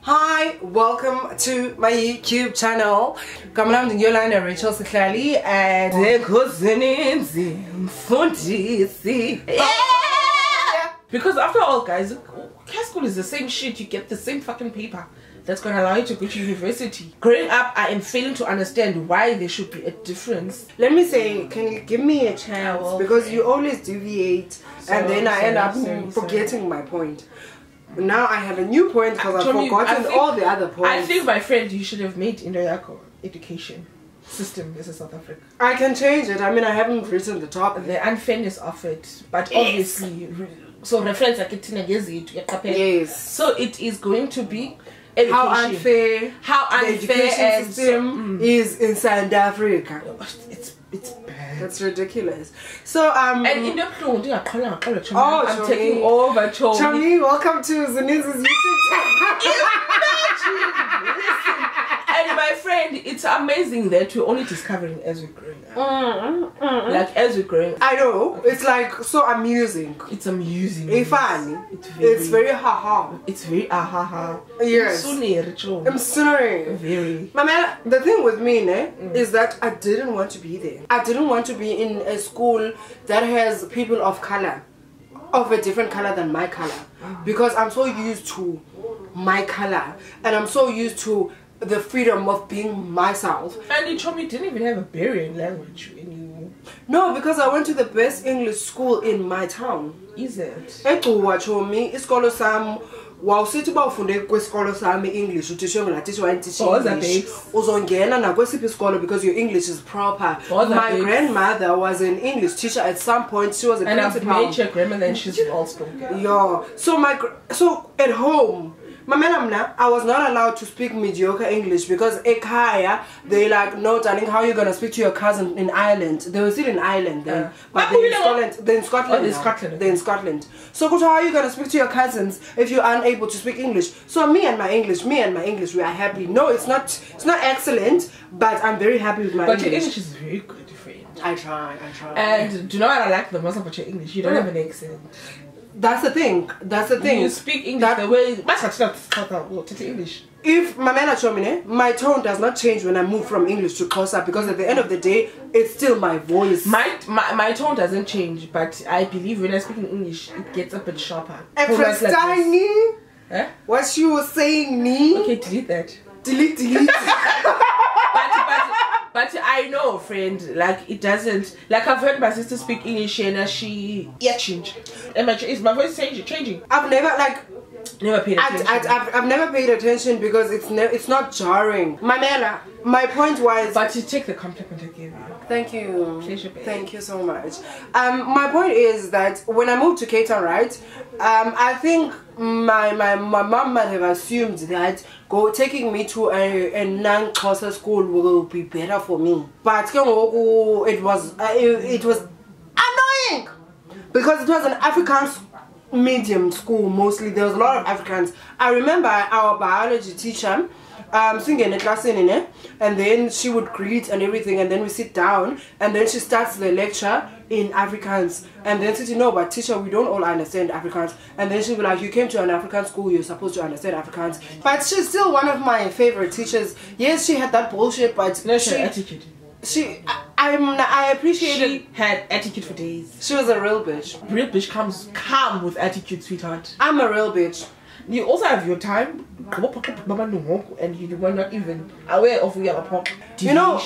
Hi, welcome to my YouTube channel. Coming out in Yolanda Rachel Siklali and because after all, guys, high school is the same shit. You get the same fucking paper that's gonna allow you to go to university. Growing up, I am failing to understand why there should be a difference. Let me say, can you give me a chance? Because you always deviate and then I end up forgetting my point. Now I have a new point because I've forgotten all the other points. I think, my friend, you should have made Indoyako education system as a South Africa. I can change it. I mean, I haven't written the topic. The unfairness of it, but obviously, so reference like it. Yes. So it is going to be education. How unfair the education system is in South Africa. It's bad. That's ridiculous. So and in the I'm taking over. Chami, welcome to Zuni's YouTube channel. And my friend, it's amazing that we're only discovering as we're growing up. Like as we're growing up. I know. It's like so amusing. It's amusing. It's funny. It's very ha-ha. It's very ha-ha. Yes. I'm sorry. Very. Mama, the thing with me is that I didn't want to be there. I didn't want to be in a school that has people of color, of a different color than my color, because I'm so used to my color and I'm so used to the freedom of being myself. And you told me you didn't even have a barrier in language when you... No, because I went to the best English school in my town. Is it? Isikolo sami wawusithi bawufunde kwesikolo sami English uthishe ngelatisha wayentisha English uzongena nakwesiphi isikolo because your English is proper. My grandmother was an English teacher at some point. She was a principal. And I've met your grandmother and she's also good. Yeah. So at home, I was not allowed to speak mediocre English because ekaya they like, no darling, how are you gonna speak to your cousin in Ireland? They were still in Ireland then, but they're in Scotland. They're in Scotland. They're in Scotland. So how are you gonna speak to your cousins if you're unable to speak English? So me and my English, we are happy. No, it's not excellent, but I'm very happy with my English. But your English is very good, friend. I try. And do you know what I like the most about your English? You don't have an accent. That's the thing. You speak English the way English. If my tone does not change when I move from English to Xhosa, because at the end of the day, it's still my voice. My tone doesn't change, but I believe when I speak in English, it gets a bit sharper. What she was saying, me. Okay, delete that. Delete. But I know, friend, like it doesn't. Like I've heard my sister speak English and she change. Is my voice changing? I've never paid attention. I've never paid attention because it's not jarring. My point was. But you take the compliment I gave you. Thank you. Pleasure, babe. Thank you so much. My point is that when I moved to Cape Town, right? I think my mom might have assumed that taking me to a non-Xhosa school will be better for me. But it was annoying because it was an African medium school mostly. There was a lot of Africans. I remember our biology teacher singing a class and then she would greet and everything, and then we sit down and then she starts the lecture in Afrikaans, and then she said, no, but teacher, we don't all understand Afrikaans. And then she'll be like, you came to an African school, you're supposed to understand Afrikaans. But she's still one of my favorite teachers. Yes, she had that bullshit, but no, she had attitude. I appreciate it. She had attitude for days. She was a real bitch. Real bitch come with attitude, sweetheart. I'm a real bitch. You also have your time, and you were not even aware of your deviation. You know,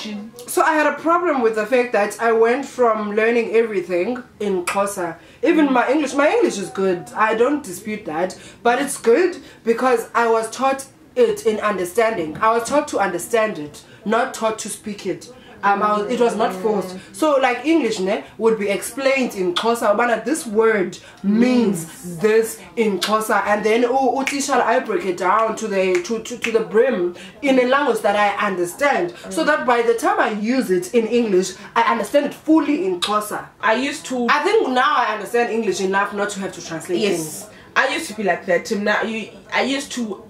so I had a problem with the fact that I went from learning everything in Xhosa. Even my English is good. I don't dispute that, but it's good because I was taught it in understanding. I was taught to understand it, not taught to speak it. It was not forced. So like English would be explained in Xhosa, but this word means this in Xhosa, and then I break it down to the brim in a language that I understand, so that by the time I use it in English, I understand it fully in Xhosa. I think now I understand English enough not to have to translate. Yes, I used to be like that. Now you used to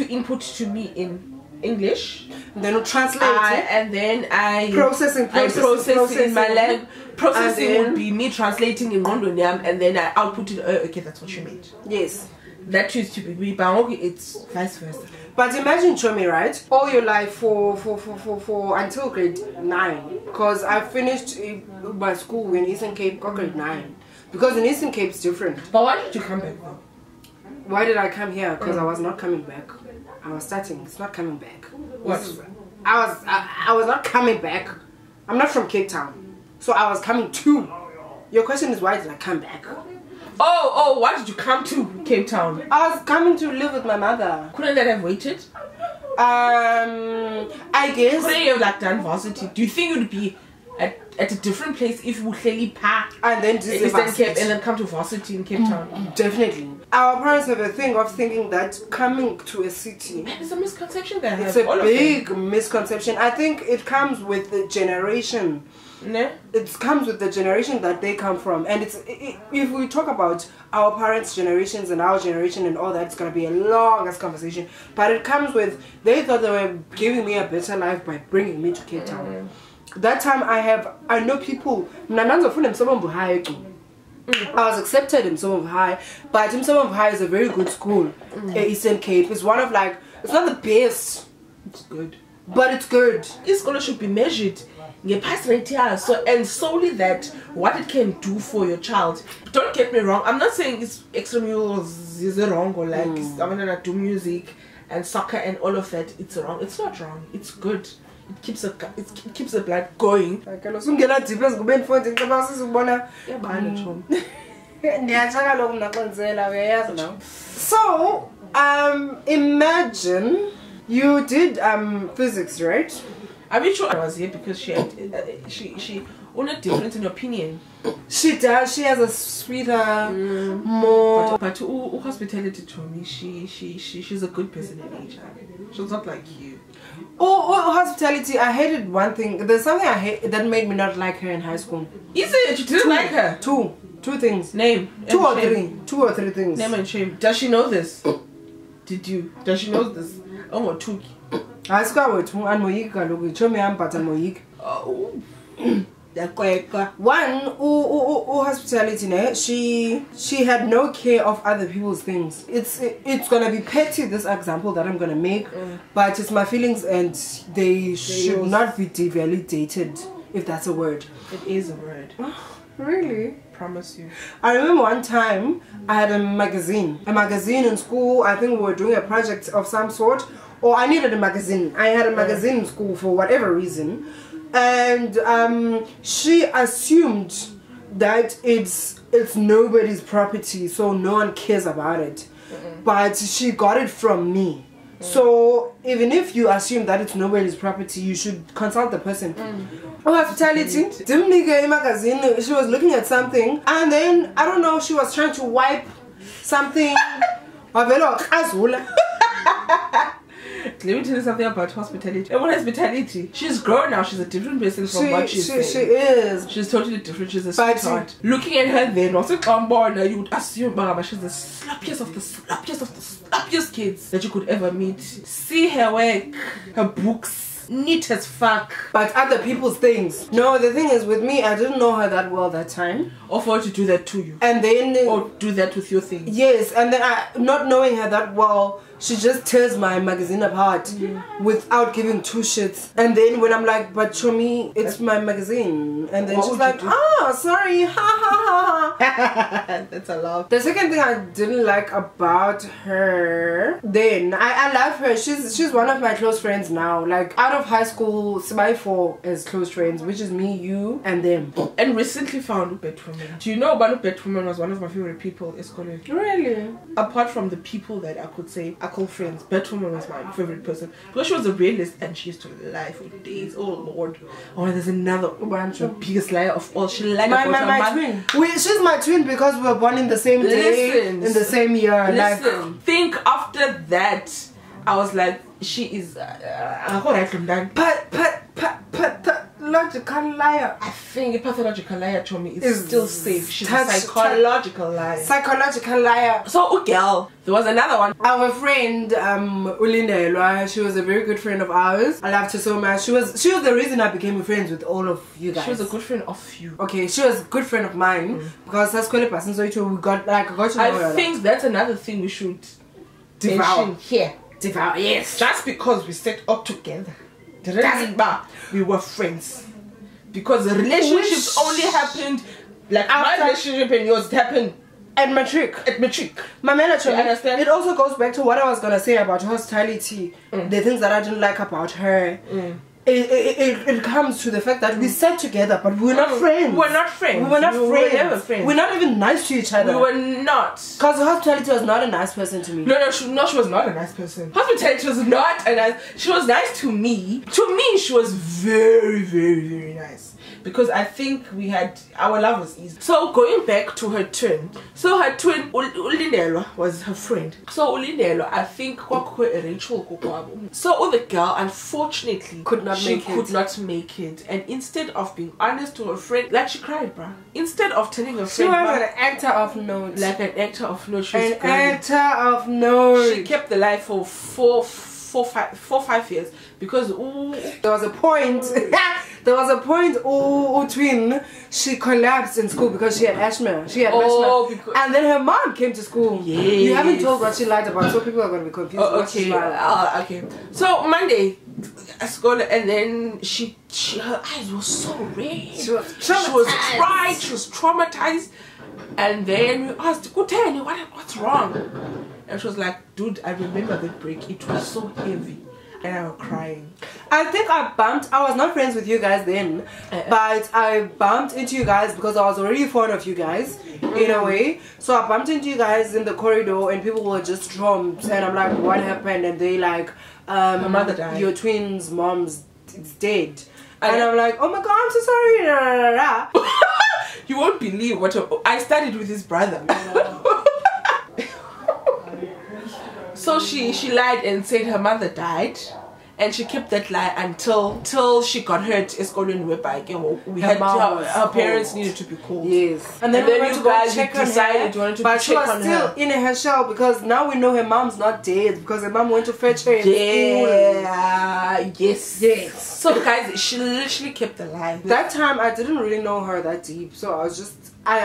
input to me in English, then you translate it, and then I processing in my language. Processing would be me translating in Rondoniam, and then I output it. Okay, that's what you meant. Yes. That used to be me, but okay, it's vice versa. But imagine, Chomi, right? All your life for until grade 9. Because I finished my school in Eastern Cape, got grade 9. Because in Eastern Cape it's different. But why did you come back though? Why did I come here? Because I was not coming back. I was starting. It's not coming back. What? I was not coming back. I'm not from Cape Town. So I was coming to. Your question is why did I come back? Oh, why did you come to Cape Town? I was coming to live with my mother. Couldn't that have waited? I guess. Couldn't you have like done varsity? Do you think you'd be at a different place if you clearly pack and then Cape and then come to varsity in Cape Town? Definitely. Our parents have a thing of thinking that coming to a city. It's a misconception there. It's a big misconception. I think it comes with the generation. No? It comes with the generation that they come from, and if we talk about our parents' generations and our generation and all that, it's gonna be a long-ass conversation. But it comes with they thought they were giving me a better life by bringing me to Cape Town. That time I know people. I was accepted in Msomo High, but Msomo High is a very good school. Eastern Cape is one of like, it's not the best. It's good, but it's good. This school should be measured. So and solely that what it can do for your child. Don't get me wrong, I'm not saying it's extramural is wrong or like I'm gonna do music and soccer and all of that. It's wrong. It's not wrong. It's good. It keeps the blood going. So imagine you did physics, right? Are we sure I was here because she had she only difference in opinion? She does. She has a sweeter, more. But hospitality to me, she's a good person in nature. She's not like you. Oh, hospitality. I hated one thing. There's something I hate that made me not like her in high school. Is it? You didn't like her? Two things. Name. Two or three things. Name and shame. Does she know this? Did you? Does she know this? Oh, two. I swear with who and Moik kaloku show me am but Moik. One hospitality ne, she had no care of other people's things. It's gonna be petty, this example that I'm gonna make, but it's my feelings and they should not be devalidated, if that's a word. It is a word. Really? Promise you. I remember one time I had a magazine in school. I think we were doing a project of some sort. Or I needed a magazine. I had a magazine in school for whatever reason. And she assumed that it's nobody's property, so no one cares about it. But she got it from me. So even if you assume that it's nobody's property, you should consult the person. Hospitality. Magazine. She was looking at something, and then I don't know. She was trying to wipe something. Let me tell you something about hospitality. What hospitality? She's grown now. She's a different person from what she's saying. She is. She's totally different. She's a sweetheart. Looking at her then, also come born, you would assume she's the sloppiest of the sloppiest kids that you could ever meet. See her work, her books. Neat as fuck. But other people's things. No, the thing is with me, I didn't know her that well that time. Or for her to do that to you. And then... Or do that with your things. Yes, and then not knowing her that well, she just tears my magazine apart without giving two shits. And then when I'm like, but Chomi, it's my magazine. And then she's like, sorry, ha ha ha. That's a lot. The second thing I didn't like about her, then I love her. She's one of my close friends now. Like out of high school, Sibai 4 as close friends, which is me, you, and them. And recently found Betwoman. Do you know about Betwoman was one of my favorite people in school? Really? Apart from the people that I could say I call friends, Betwoman was my favorite person because she was a realist and she used to lie for days. Oh Lord. Oh, there's another one, the biggest liar of all. She lied about my twin. She's my twin because we were born in the same day, in the same year. Listen, think after that, I was like, she is. pathological liar. I think a pathological liar to me is still safe. She's a touch- psychological liar. Psychological liar. So, girl, there was another one. Our friend Ulindelwa, she was a very good friend of ours. I loved her so much. She was the reason I became friends with all of you guys. She was a good friend of you. Okay, she was a good friend of mine because that's quite a person. So we got I got to know her. I think that's another thing we should Devour. mention here. Devour, yes. Just because we set up together, we were friends. Because the relationships only happened, like my relationship and yours happened at matric. My military, understand? it also goes back to what I was gonna say about hospitality. The things that I didn't like about her. It comes to the fact that we sat together, but we were not friends. We were not friends. We were not We were friends. never friends. We're not even nice to each other. We were not. Because hospitality was not a nice person to me. No, she was not a nice person. Hospitality was not a nice. She was nice to me. To me, she was very, very, very nice. Because I think we had our love was easy. So going back to her twin. So her twin Ulindelwa was her friend. So Ulindelwa, I think Rachel. So the girl unfortunately could not make it. And instead of being honest to her friend, like she cried, bruh. Instead of telling her friend, she was an actor of note. Like an actor of note. She was an actor of note. She kept the life for 5 years because there was a point. There was a point. Twin, she collapsed in school because she had asthma. Asthma. And then her mom came to school. Yes. You haven't told what she lied about, so people are going to be confused. Okay. So Monday, at school, and then her eyes were so red. She was cried. She was traumatized. And then we asked, Kuteni, what's wrong? And she was like, dude, I remember the break. It was so heavy. And I was crying. I think I was not friends with you guys then, but I bumped into you guys because I was already fond of you guys in a way. So I bumped into you guys in the corridor and people were just traumatized, and I'm like, what happened? And they like, my mother died. Your twin's mom's dead. And I'm like, oh my god, I'm so sorry. You won't believe what I studied with his brother. So she lied and said her mother died, and she kept that lie until she got hurt. We had her parents needed to be called. Yes, and then you guys decided you wanted to check on her. But she was still in her shell because now we know her mom's not dead because her mom went to fetch her in school. Yes. So guys, she literally kept the lie. That time I didn't really know her that deep, so I was just I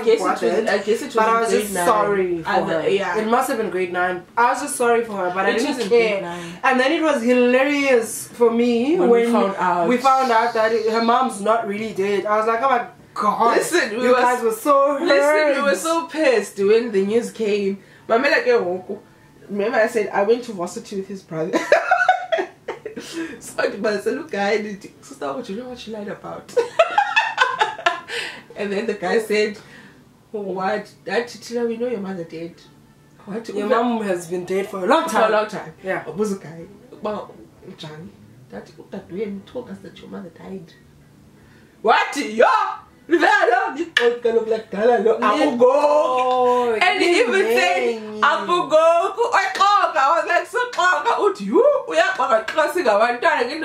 guess it was but I was just sorry for her. It must have been grade 9. I was just sorry for her, but I didn't care. And then it was hilarious for me when we found out that her mom's not really dead. I was like, oh my god. Listen, you guys were so hurt. Listen, we were so pissed when the news came. Remember I said I went to varsity with his brother. So I said, look guy, sister, what you know what she lied about? And then the guy said, what? That we know your mother dead. What? Your mom has been dead for a long time. For a long time. Yeah. Was a guy. Well, Johnny, that when told us that your mother died. What? Yeah. And he even said, Uncle go. I was like, so you? We are crossing our time. And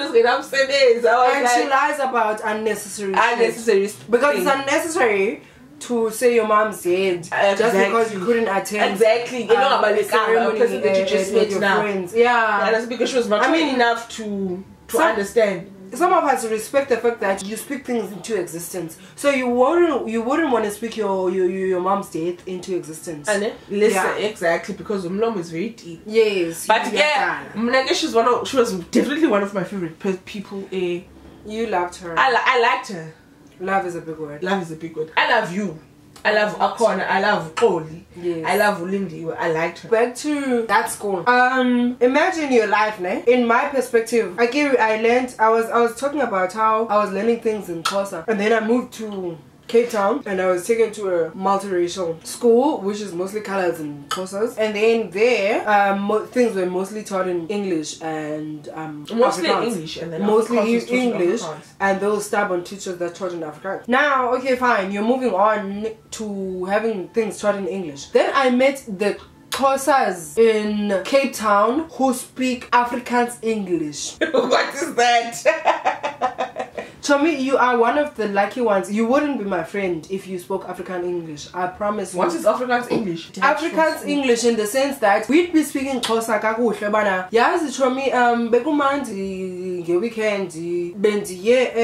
she lies about unnecessary because it's unnecessary to say your mom's dead just because you couldn't attend. Exactly. You know about the person that you just met now. Friends. Yeah. That's because she was mature enough to understand. Some of us respect the fact that you speak things into existence. So you wouldn't want to speak your mom's death into existence. And listen, exactly, because Umlom is very deep. Yes. But yeah, she was definitely one of my favorite people. You loved her. I liked her. Love is a big word. Love is a big word. I love you. I love Akona. I love Oli. Yes. I love Ulindi. I liked her. Back to that school. Imagine your life, ne? In my perspective, I was talking about how I was learning things in Xhosa, and then I moved to Cape Town and I was taken to a multiracial school which is mostly colors and Xhosas, and then there things were mostly taught in English and mostly English and then mostly English, and those stubborn teachers that taught in Afrikaans. Now okay fine, you're moving on to having things taught in English. Then I met the Xhosas in Cape Town who speak Afrikaans English. What is that? Chomi, you are one of the lucky ones. You wouldn't be my friend if you spoke African English. I promise you. What is Afrikaans English? Afrikaans English in the sense that we'd be speaking Xhosa kakuhle bana. Yazi Chomi, bekumandi nge weekend bendiye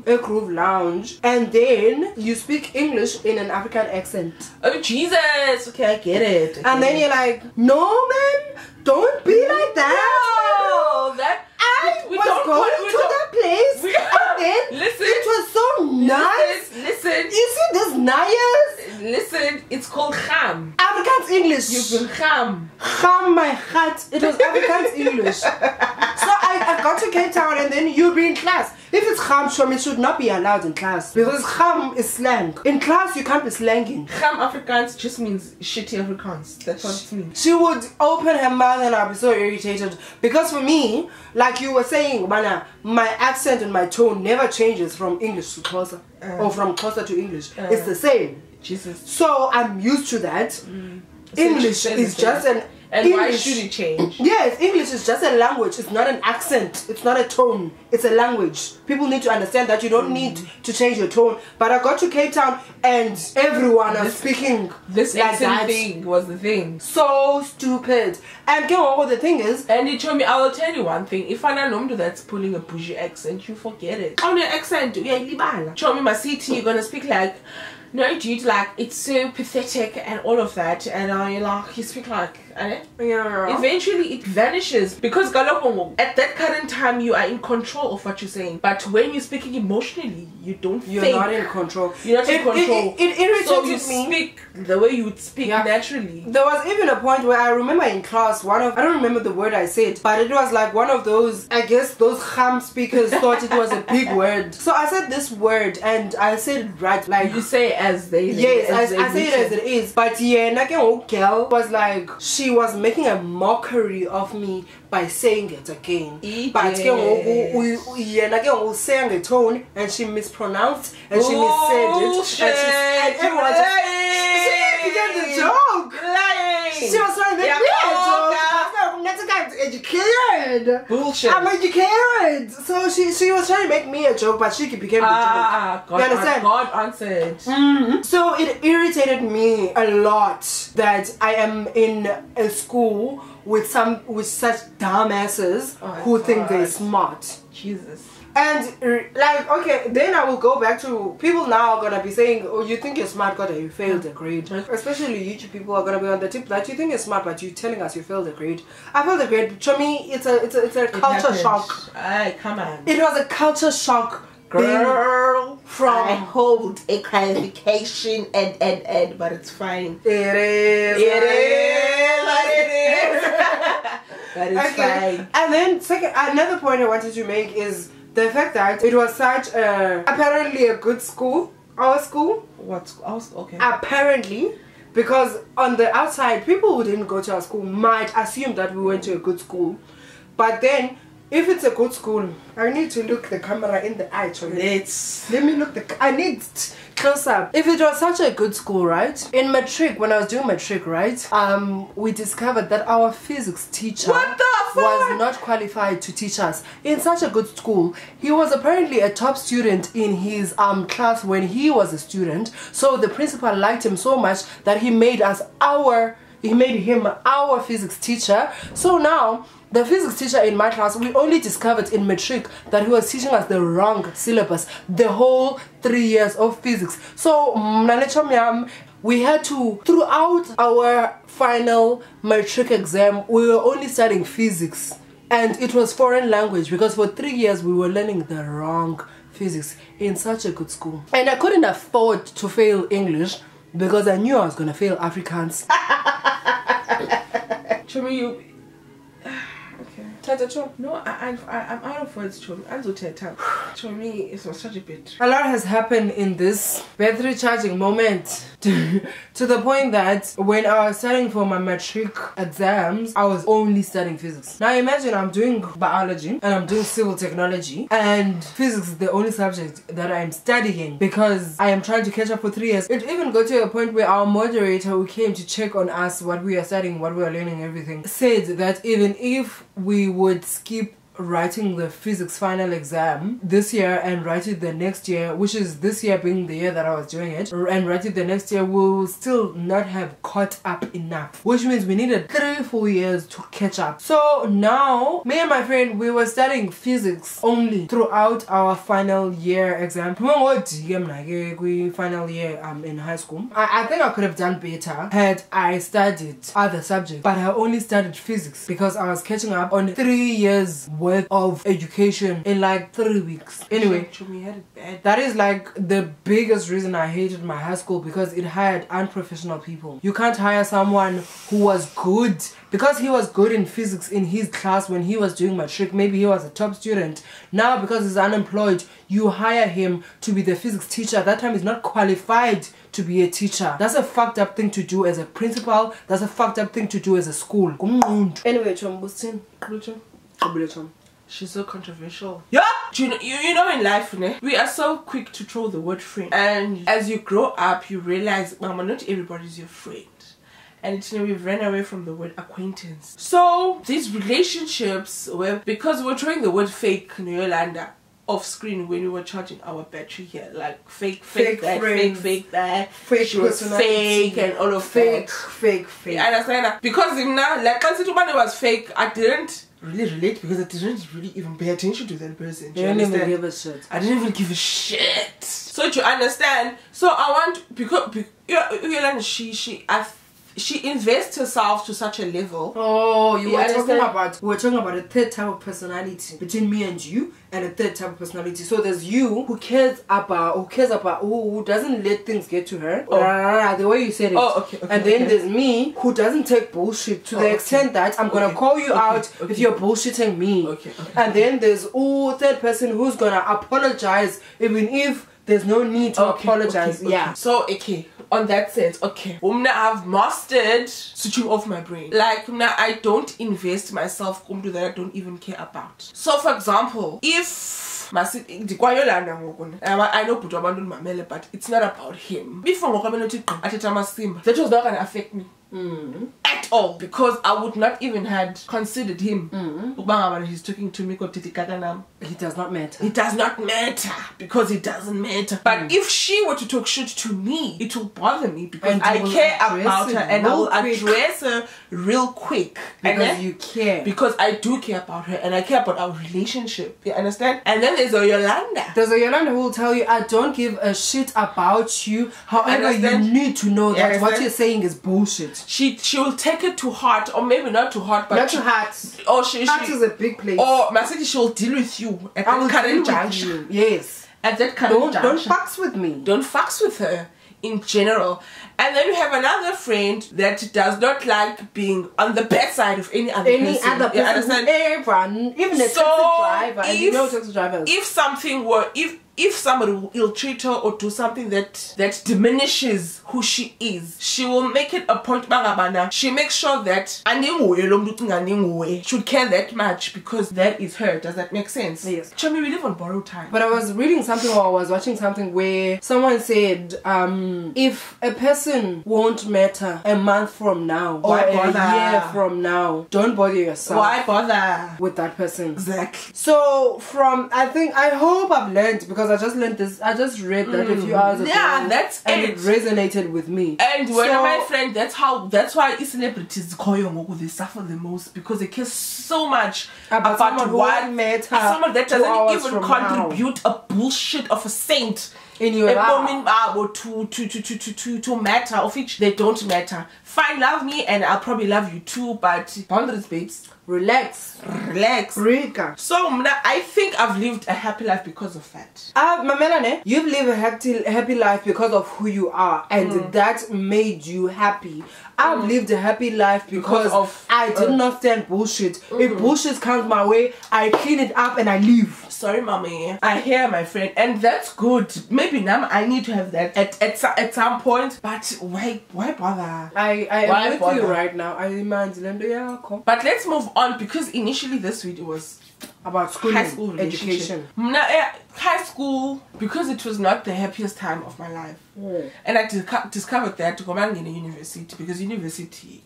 a groove lounge, and then you speak English in an African accent. Oh Jesus! Okay, I get it. And then you're like, no man, don't be like that. No, that we was going to that place, and then listen, it was so nice. Listen, you see this nice? Listen, it's called ham. Afrikaans English. You've been ham. Ham my heart. It was Afrikaans English. So I got to Cape Town, and then you'd be in class. If it's ham, it should not be allowed in class because ham is slang. In class, you can't be slanging. Ham Afrikaans just means shitty Afrikaans. That's what it means. She would open her mouth and I'd be so irritated because for me, like you were saying, Bana, my accent and my tone never changes from English to Xhosa or from Xhosa to English. It's the same. Jesus. So I'm used to that. So English is just an and English. Why should it change? Yes, English is just a language. It's not an accent. It's not a tone. It's a language. People need to understand that you don't need to change your tone. But I got to Cape Town and everyone is speaking this like accent that. thing was the thing. So stupid. And the thing is, and he told me, I will tell you one thing. If I know that's pulling a bougie accent, you forget it. On your accent, yeah, told me my city, you're gonna speak like, no dude, like it's so pathetic and all of that, and you're like, you speak like, eventually it vanishes because at that current time you are in control of what you're saying, but when you're speaking emotionally, you're not in control. You're not in control. It irritated so you me. Speak the way you would speak naturally. There was even a point where I remember in class, I don't remember the word I said, but it was like one of those, I guess those ham speakers thought it was a big word. So I said this word and I said it right, like you say as they yes, I say it as it is. But yeah, girl was like, she was making a mockery of me by saying it again. But we sang a tone and she mispronounced and she missaid it. And everyone she began the joke. Lying. She was trying to make me a joke. I'm educated. Bullshit. I'm educated. So she was trying to make me a joke, but she became the joke. God, you understand? God answered. So it irritated me a lot that I am in a school with such dumbasses who think they're smart. Jesus. And like, okay, then I will go back to people now are gonna be saying, oh, you think you're smart, God, you failed the grade. Especially YouTube people are gonna be on the tip that you think you're smart, but you're telling us you failed the grade. I failed the grade. To me, it's a culture shock. Come on. It was a culture shock. Girl, from I hold a clarification and but it's fine. It is. But it's fine. And then another point I wanted to make is the fact that it was such apparently a good school. Our school. What? Okay. Apparently, because on the outside, people who didn't go to our school might assume that we went to a good school, but then. If it's a good school, I need to look the camera in the eye. Let me look I need close up. If it was such a good school, right? In matric, when I was doing matric, right? We discovered that our physics teacher was not qualified to teach us. In such a good school, he was apparently a top student in his class when he was a student. So the principal liked him so much that he made him our physics teacher. So now the physics teacher in my class, we only discovered in matric that he was teaching us the wrong syllabus the whole 3 years of physics. So we had to, throughout our final matric exam, we were only studying physics, and it was foreign language because for 3 years we were learning the wrong physics in such a good school. And I couldn't afford to fail English because I knew I was gonna fail Afrikaans. You okay. No, I'm out of words, Chomi. For me, it was such a bit. A lot has happened in this battery charging moment to the point that when I was studying for my matric exams, I was only studying physics. Now imagine I'm doing biology and I'm doing civil technology, and physics is the only subject that I'm studying because I am trying to catch up for 3 years. It even got to a point where our moderator who came to check on us, what we are studying, what we are learning, everything, said that even if we would skip writing the physics final exam this year and write it the next year, which is this year being the year that I was doing it, and write it the next year, we'll still not have caught up enough, which means we needed 3-4 years to catch up. So now me and my friend, we were studying physics only throughout our final year exam. Final year in high school. I think I could have done better had I studied other subjects, but I only studied physics because I was catching up on 3 years worth of education in like 3 weeks. Anyway, that is like the biggest reason I hated my high school, because it hired unprofessional people. You can't hire someone who was good because he was good in physics in his class when he was doing matric. Maybe he was a top student. Now because he's unemployed, you hire him to be the physics teacher. That time he's not qualified to be a teacher. That's a fucked up thing to do as a principal. That's a fucked up thing to do as a school. Anyway, she's so controversial. Yeah. You know in life, né, we are so quick to throw the word friend, and as you grow up you realize, mama, not everybody's your friend. And we've ran away from the word acquaintance. So these relationships were, because we're throwing the word fake Yolanda off screen when we were charging our battery here, like fake that, fake that, fake she was fake and all of fake. You understand that? Because now, like once it was fake, I didn't really relate because I didn't really even pay attention to that person. You didn't even give a shit. I didn't even give a shit. So you understand? So I want, because Yolanda, she invests herself to such a level. Oh, we were talking about a third type of personality between me and you, and a third type of personality. So there's you who cares about, who doesn't let things get to her. The way you said it. Oh, okay. And then there's me who doesn't take bullshit to the extent that I'm gonna call you out if you're bullshitting me. And then there's third person who's gonna apologize even if there's no need to apologize. Yeah. So on that sense, I've mastered switching off my brain. Like now I don't invest myself into that I don't even care about. So for example, if I know but it's not about him. Before that was not gonna affect me. At all, because I would not even had considered him. He's talking to me. He does not matter. It does not matter because it doesn't matter. But if she were to talk shit to me, it will bother me because I care about her and I will address her real quick. Because you care. Because I do care about her and I care about our relationship. You understand? And then there's a Yolanda. There's a Yolanda who will tell you, I don't give a shit about you. However, you need to know that what you're saying is bullshit. She will take it to heart, or maybe not to heart, but not to heart. Or heart is a big place. Or she will deal with you at that current juncture. Yes. At that current juncture. Don't fucks with me. Don't fucks with her in general. And then you have another friend that does not like being on the bad side of any other person. You understand? Even a taxi driver. And you know taxi drivers. If somebody will ill-treat her or do something that diminishes who she is, she will make it a point. She makes sure that should care that much because that is her. Does that make sense? Yes. Chami, we live on borrowed time. But I was reading something, or I was watching something where someone said, if a person won't matter a month from now or a year from now, don't bother yourself. Why bother with that person? Exactly. So I hope I've learned, because I just learned this. I just read that a few hours ago. Yeah, that's and it resonated with me. And one of my friends, that's why celebrities they suffer the most, because they care so much about what matters. Someone that doesn't even contribute a bullshit of a saint in your life to matter, of which they don't matter. Fine, love me and I'll probably love you too, but boundaries, babes. Relax. Rika. So I think I've lived a happy life because of that. Mamelane, you've lived a happy life because of who you are, and that made you happy. I've lived a happy life because I did not stand bullshit. If bullshit comes my way, I clean it up and I leave. Sorry, mommy. I hear my friend, and that's good. Maybe now I need to have that at some point. But why bother? I am with you right now. I imagine. But let's move on, because initially this video was about school, high school education. High school, because it was not the happiest time of my life. And I discovered that going in a university, because university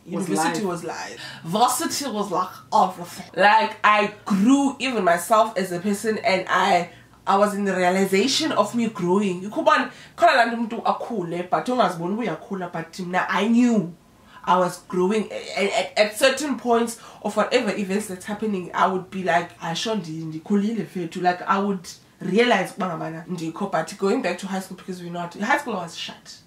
was life. Varsity was like everything. Like, I grew even myself as a person, and I was in the realization of me growing. But I knew I was growing. At certain points of whatever events that's happening, I would be like, like I would realize, but going back to high school, because high school was shut.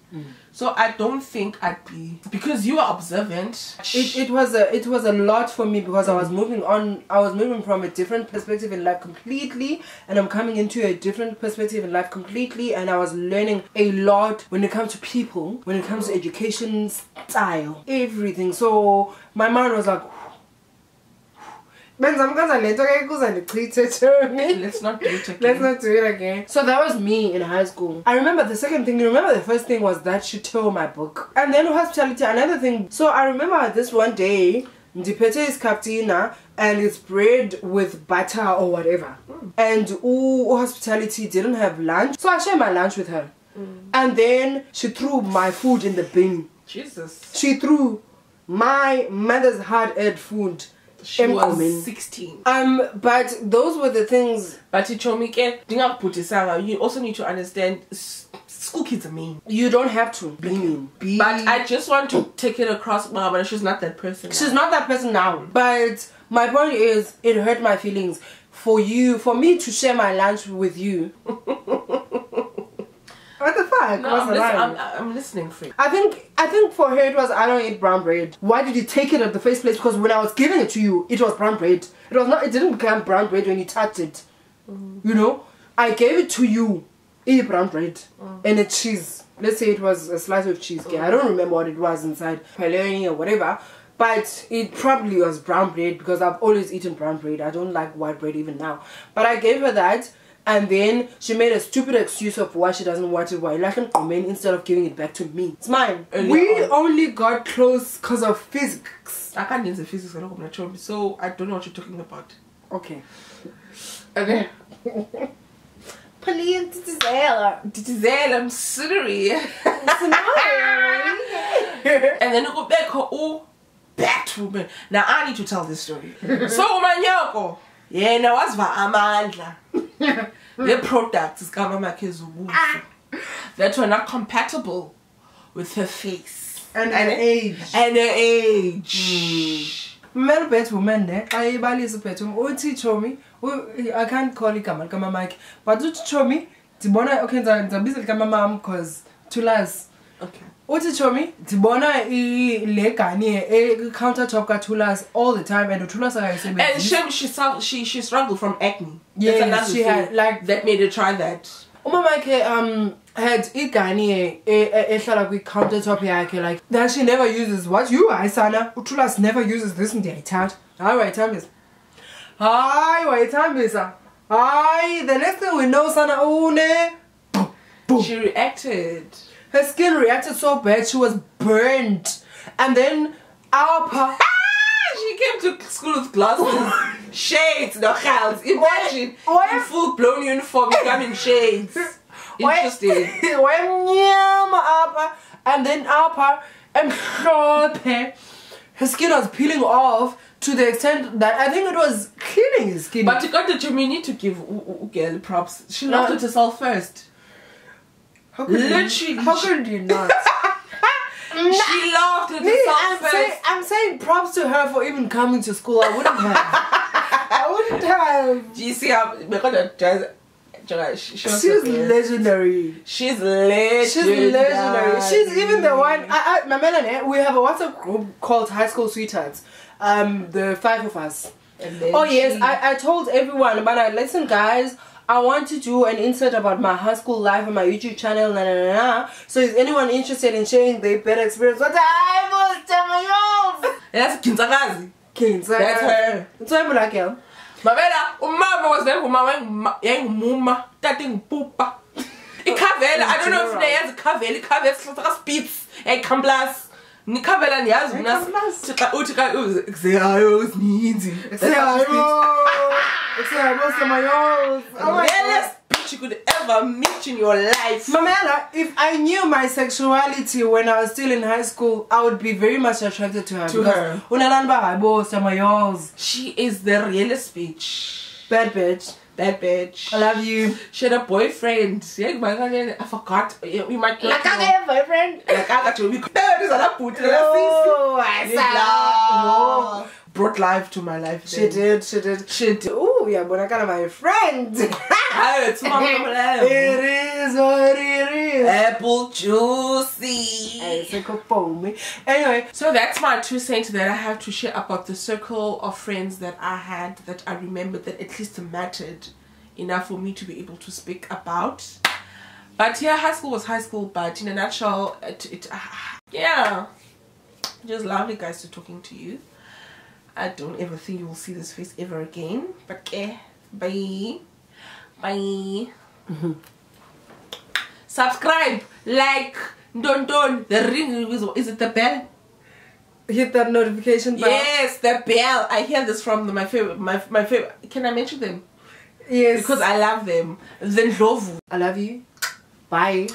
So I don't think I'd be, because you were observant. It was a lot for me, because I was moving on. I was moving from a different perspective in life completely, and I'm coming into a different perspective in life completely, and I was learning a lot when it comes to people, when it comes to education style, everything. So my mind was like, let's not do it again. Let's not do it again. So that was me in high school. I remember the second thing. You remember the first thing was that she tore my book. And then hospitality, another thing. So I remember this one day, Ndipete is captina, and it's bread with butter or whatever. And hospitality didn't have lunch. So I shared my lunch with her. And then she threw my food in the bin. Jesus. She threw my mother's hard-earned food. She was 16. But those were the things. But you also need to understand, school kids are mean. You don't have to be mean. But I just want to take it across, but she's not that person now. She's not that person now. But my point is, it hurt my feelings for me to share my lunch with you. What the fuck? No, I'm listening for you. I think for her it was, I don't eat brown bread. Why did you take it at the first place? Because when I was giving it to you, it was brown bread. It didn't become brown bread when you touched it. You know? I gave it to you, eat brown bread, and a cheese. Let's say it was a slice of cheese. I don't remember what it was inside, paleo or whatever. But it probably was brown bread, because I've always eaten brown bread. I don't like white bread even now. But I gave her that. And then she made a stupid excuse of why she doesn't want it, why like instead of giving it back to me. It's mine. We only got close because of physics. I can't use the physics, so I don't know what you're talking about. Okay. Okay. Please, I'm sorry. And then you go back, back woman. Now I need to tell this story. So Manyoko. Yeah, now what's Amandla? The products that were not compatible with her face and her age. And her age. Melbet woman, I can't call it Kama Mike, but you show me, Tibona, okay, the Kama Mam, because to last. Okay. Chomi, Tibona countertop tulas all the time, and tulas are and she struggled from acne. Yeah, she had like that made her try that. Had igani countertop like that. She never uses what you Sana Utulas never uses this in the chat. Alright, time is the next thing we know, Sana boom. She reacted. Her skin reacted so bad, she was burnt. And then she came to school with glasses. Shades, no hells. Imagine in full blown uniform becoming shades. Interesting. And then and her skin was peeling off to the extent that I think it was killing his skin. But you got the you need to give girl props. She loved it herself first. How could you not? She loved it herself first. I'm saying props to her for even coming to school. I wouldn't have. Do you see how we're gonna she's legendary. She's legendary. She's even the one. My Melanie, we have a WhatsApp group called High School Sweethearts. The 5 of us. Oh yes, I told everyone, but listen guys, I want to do an insert about my high school life on my YouTube channel. So is anyone interested in sharing their better experience? What I was telling you. That's Kinzakazi. Kinza. That's her. It's why black girl. Mabela, umama was there. Umama, yang muma, tating pupa. Ikavela. I don't know if they has a kavela. Kavela, like a spitz. A camplas. Nikavela niyazi unas. Utika uzeayo sneezy. Realest bitch you could ever meet in your life. Mamela, if I knew my sexuality when I was still in high school, I would be very much attracted to her. She is the realest bitch. Bad bitch. Bad bitch. I love you. She had a boyfriend. I forgot. We might not. Like I got a boyfriend. Like I got you. Oh, I saw. Brought life to my life. She did. Oh, yeah, but I got my friend. It's It is what it is. Apple juicy. Anyway, so that's my 2 cents that I have to share about the circle of friends that I had, that I remembered, that at least mattered enough for me to be able to speak about. But yeah, high school was high school, but in a nutshell, yeah, just lovely guys to talking to you. I don't ever think you will see this face ever again. But bye. Bye. Subscribe, like, don't. The ring is it the bell? Hit that notification bell. Yes, the bell. I hear this from my favorite. My favorite. Can I mention them? Yes. Because I love them. The Ndlovu. I love you. Bye.